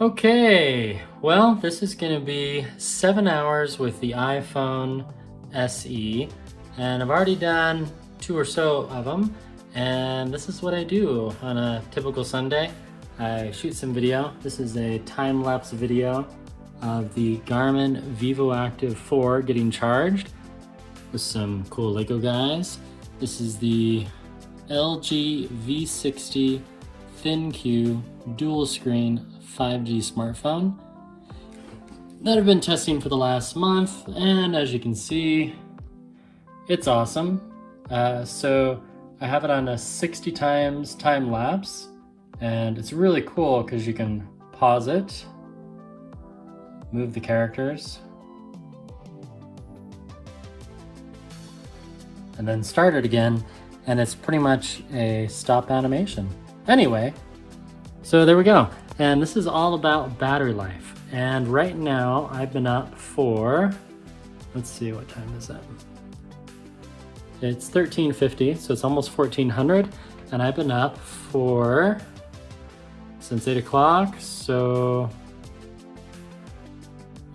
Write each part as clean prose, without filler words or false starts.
Okay, well, this is going to be 7 hours with the iPhone SE, and I've already done 2 or so of them, and this is what I do on a typical Sunday. I shoot some video. This is a time-lapse video of the Garmin VivoActive 4 getting charged with some cool Lego guys. This is the LG V60 ThinQ dual screen 5G smartphone that I've been testing for the last month, and as you can see, it's awesome. So I have it on a 60 times time lapse, and it's really cool because you can pause it, move the characters, and then start it again, and it's pretty much a stop animation. Anyway, so there we go. And this is all about battery life. And right now I've been up for, let's see, what time is it? It's 13:50, so it's almost 1400. And I've been up for, since 8 o'clock, so,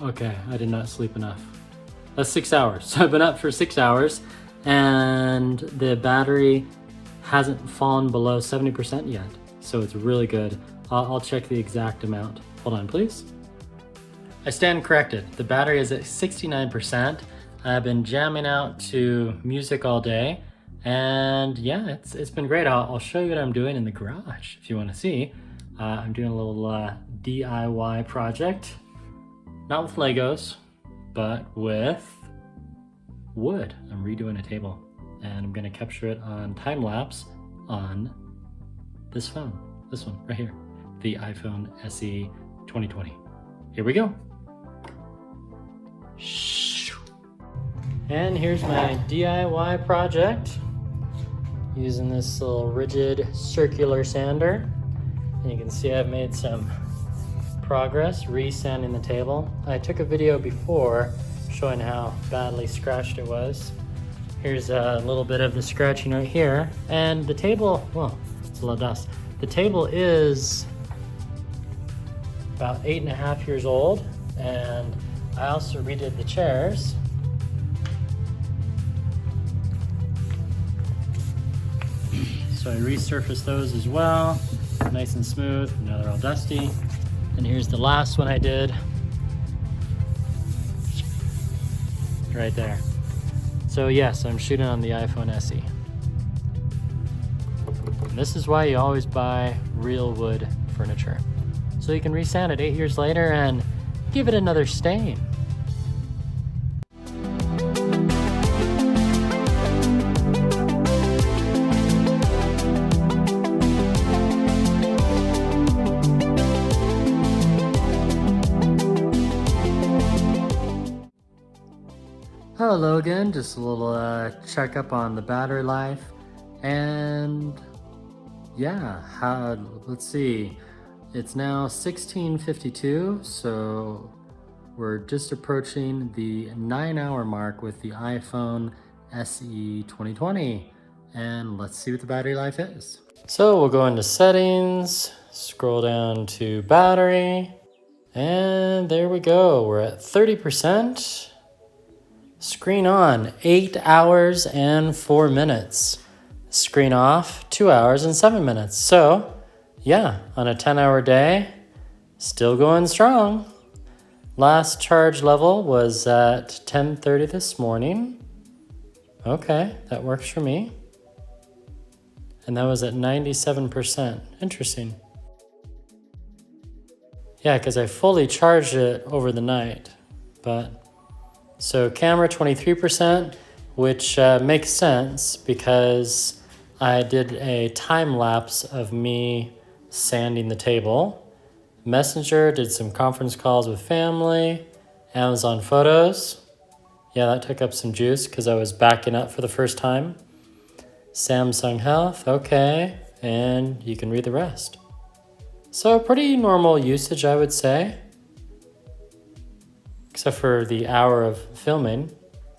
okay, I did not sleep enough. That's 6 hours. So I've been up for 6 hours, and the battery hasn't fallen below 70% yet. So it's really good. I'll check the exact amount. Hold on, please. I stand corrected. The battery is at 69%. I've been jamming out to music all day, and yeah, it's been great. I'll show you what I'm doing in the garage if you want to see. I'm doing a little DIY project, not with Legos, but with wood. I'm redoing a table, and I'm gonna capture it on time lapse on this phone, this one right here, the iPhone SE 2020. Here we go. And here's my DIY project using this little rigid circular sander. And you can see I've made some progress re-sanding the table. I took a video before showing how badly scratched it was. Here's a little bit of the scratching right here. And the table, well, it's a lot of dust. The table is about 8.5 years old, and I also redid the chairs. So I resurfaced those as well, nice and smooth. Now they're all dusty. And here's the last one I did, right there. So yes, I'm shooting on the iPhone SE. And this is why you always buy real wood furniture, so you can resand it 8 years later and give it another stain. Hello again, just a little checkup on the battery life, and yeah, let's see. It's now 16:52, so we're just approaching the 9-hour mark with the iPhone SE 2020. And let's see what the battery life is. So we'll go into settings, scroll down to battery, and there we go. We're at 30%. Screen on, 8 hours and 4 minutes. Screen off, 2 hours and 7 minutes. So yeah, on a 10-hour day, still going strong. Last charge level was at 10:30 this morning. Okay, that works for me. And that was at 97%. Interesting. Yeah, because I fully charged it over the night. But so camera 23%, which makes sense because I did a time lapse of me sanding the table. Messenger, did some conference calls with family. Amazon Photos, yeah, that took up some juice because I was backing up for the first time. Samsung Health, okay, and you can read the rest. So pretty normal usage, I would say, except for the hour of filming.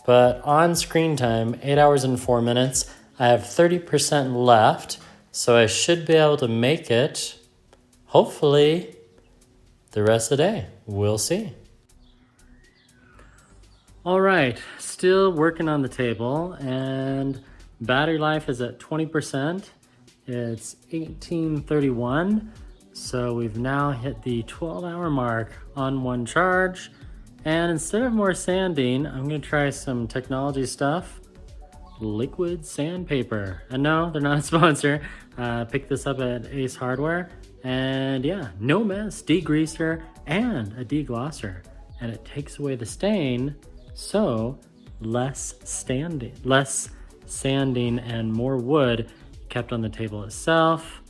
But on screen time, 8 hours and 4 minutes. I have 30% left, so I should be able to make it, hopefully, the rest of the day. We'll see. All right, still working on the table, and battery life is at 20%. It's 18:31, so we've now hit the 12-hour mark on one charge. And instead of more sanding, I'm gonna try some technology stuff. Liquid sandpaper. And no, they're not a sponsor. Picked this up at Ace Hardware. And yeah, no mess, degreaser, and a deglosser. And it takes away the stain, so less sanding and more wood kept on the table itself.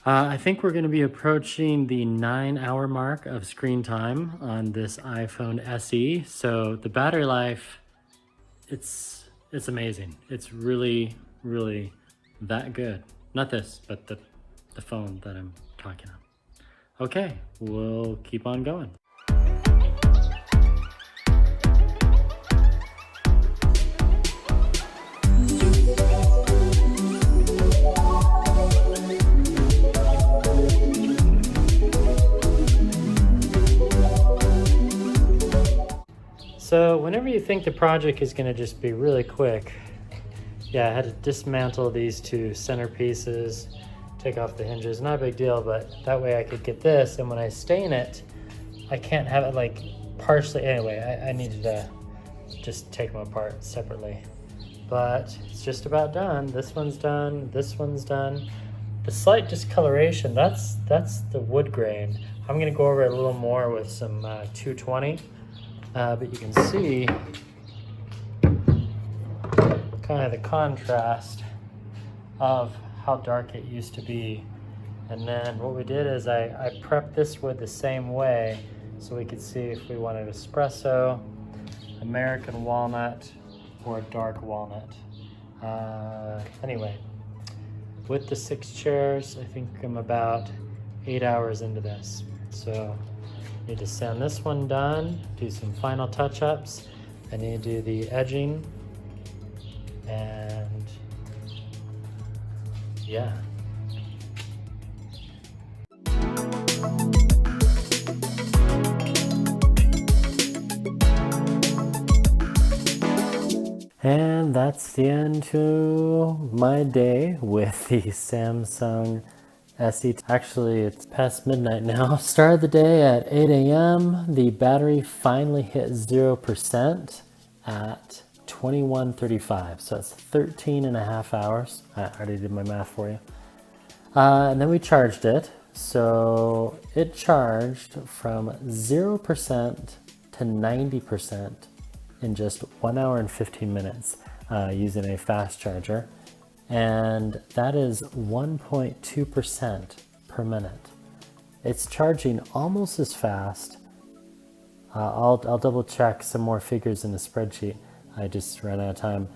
I think we're going to be approaching the 9-hour mark of screen time on this iPhone SE. So the battery life, it's amazing. It's really, really that good. Not this, but the phone that I'm talking about. Okay, we'll keep on going. So whenever you think the project is going to just be really quick, yeah, I had to dismantle these two centerpieces, take off the hinges. Not a big deal, but that way I could get this, and when I stain it, I can't have it like partially. Anyway, I needed to just take them apart separately. But it's just about done. This one's done, this one's done. The slight discoloration, that's the wood grain. I'm gonna go over it a little more with some 220. But you can see kind of the contrast of how dark it used to be. And then what we did is I prepped this wood the same way so we could see if we wanted espresso, American walnut, or dark walnut. Anyway, with the 6 chairs, I think I'm about 8 hours into this. So need to sand this one done, do some final touch-ups. I need to do the edging, and yeah. And that's the end to my day with the Samsung SE. Actually, it's past midnight now. Started the day at 8 a.m. The battery finally hit 0% at 21:35. So that's 13 and a half hours. I already did my math for you. And then we charged it. So it charged from 0% to 90% in just 1 hour and 15 minutes using a fast charger. And that is 1.2% per minute. It's charging almost as fast. I'll double check some more figures in the spreadsheet. I just ran out of time.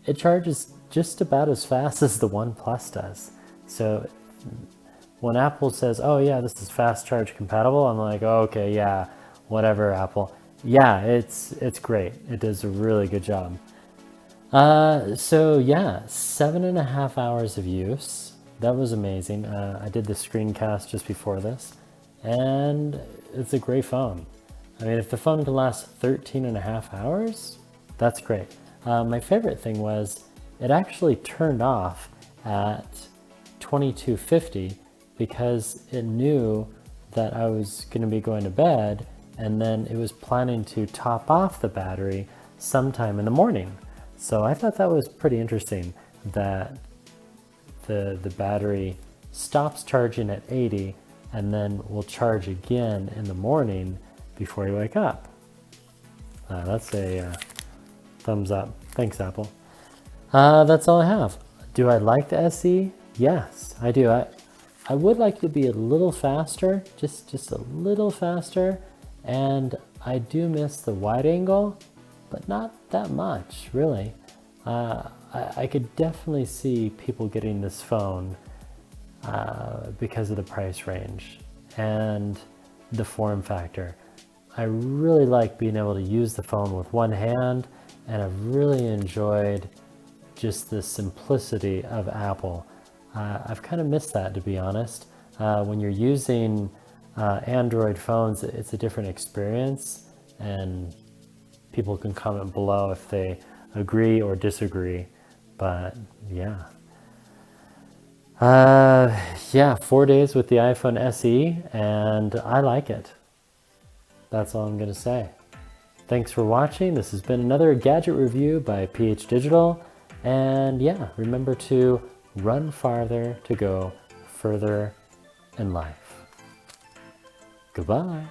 It charges just about as fast as the OnePlus does. So when Apple says, oh yeah, this is fast charge compatible, I'm like, oh, okay, yeah, whatever, Apple. Yeah, it's great. It does a really good job. So yeah, 7.5 hours of use. That was amazing. I did the screencast just before this, and it's a great phone. I mean, if the phone can last 13.5 hours, that's great. My favorite thing was it actually turned off at 22:50 because it knew that I was going to be going to bed, and then it was planning to top off the battery sometime in the morning. So I thought that was pretty interesting that the battery stops charging at 80 and then will charge again in the morning before you wake up. That's a thumbs up. Thanks, Apple. That's all I have. Do I like the SE? Yes, I do. I would like to be a little faster, just a little faster, and I do miss the wide angle, but not that much, really. I could definitely see people getting this phone because of the price range and the form factor. I really like being able to use the phone with one hand, and I've really enjoyed just the simplicity of Apple. I've kind of missed that, to be honest. When you're using Android phones, it's a different experience, and people can comment below if they agree or disagree. But yeah. Yeah, 4 days with the iPhone SE, and I like it. That's all I'm going to say. Thanks for watching. This has been another gadget review by PH Digital. And yeah, remember to run farther to go further in life. Goodbye.